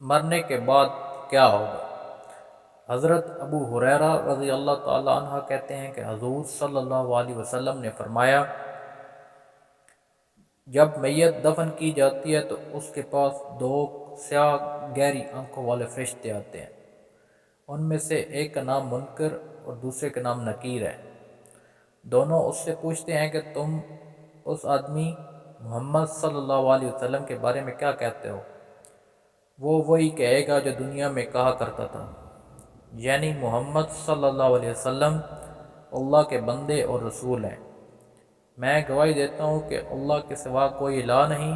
مرنے کے بعد کیا ہوگا؟ حضرت ابو ہریرہ رضی اللہ تعالیٰ عنہ کہتے ہیں کہ حضور صلی اللہ علیہ وسلم نے فرمایا، جب میت دفن کی جاتی ہے تو اس کے پاس دو سیاہ گہری آنکھوں والے فرشتے آتے ہیں۔ ان میں سے ایک کا نام منکر اور دوسرے کا نام نکیر ہے۔ دونوں اس سے پوچھتے ہیں کہ تم اس آدمی محمد صلی اللہ علیہ وسلم کے بارے میں کیا کہتے ہو؟ وہ وہی کہے گا جو دنیا میں کہا کرتا تھا، یعنی محمد صلی اللہ علیہ وسلم اللہ کے بندے اور رسول ہیں۔ میں گواہی دیتا ہوں کہ اللہ کے سوا کوئی الہ نہیں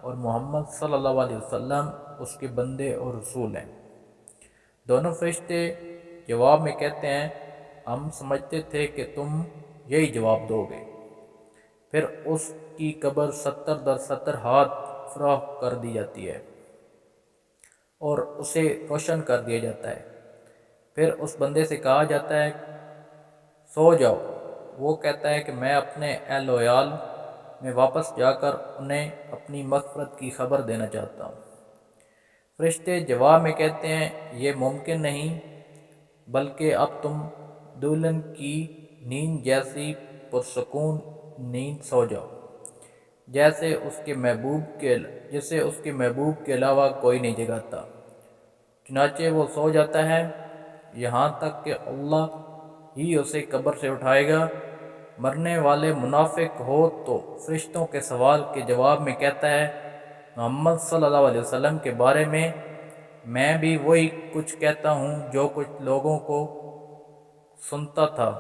اور محمد صلی اللہ علیہ وسلم اس کے بندے اور رسول ہیں۔ دونوں فرشتے جواب میں کہتے ہیں، ہم سمجھتے تھے کہ تم یہی جواب دو گے۔ پھر اس کی قبر 70 در 70 ہاتھ فراخ کر دی جاتی ہے اور اسے روشن کر دیا جاتا ہے۔ پھر اس بندے سے کہا جاتا ہے، سو جاؤ۔ وہ کہتا ہے کہ میں اپنے اہل و عیال میں واپس جا کر انہیں اپنی مغفرت کی خبر دینا چاہتا ہوں۔ فرشتے جواب میں کہتے ہیں، یہ ممکن نہیں، بلکہ اب تم دلہن کی نیند جیسی پرسکون نیند سو جاؤ، جسے اس کے محبوب کے علاوہ کوئی نہیں جگاتا۔ چنانچہ وہ سو جاتا ہے یہاں تک کہ اللہ ہی اسے قبر سے اٹھائے گا۔ مرنے والے منافق ہو تو فرشتوں کے سوال کے جواب میں کہتا ہے، محمد صلی اللہ علیہ وسلم کے بارے میں بھی وہی کچھ کہتا ہوں جو کچھ لوگوں کو سنتا تھا،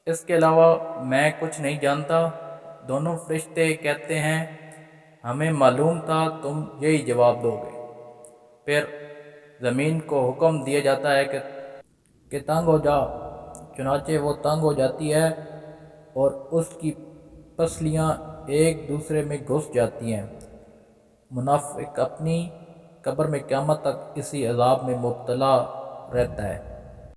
اس کے علاوہ میں کچھ نہیں جانتا۔ دونوں فرشتے کہتے ہیں، ہمیں معلوم تھا تم یہی جواب دو گے۔ پھر زمین کو حکم دیا جاتا ہے کہ تنگ ہو جا، چنانچہ وہ تنگ ہو جاتی ہے اور اس کی پسلیاں ایک دوسرے میں گھس جاتی ہیں۔ منافق اپنی قبر میں قیامت تک اسی عذاب میں مبتلا رہتا ہے۔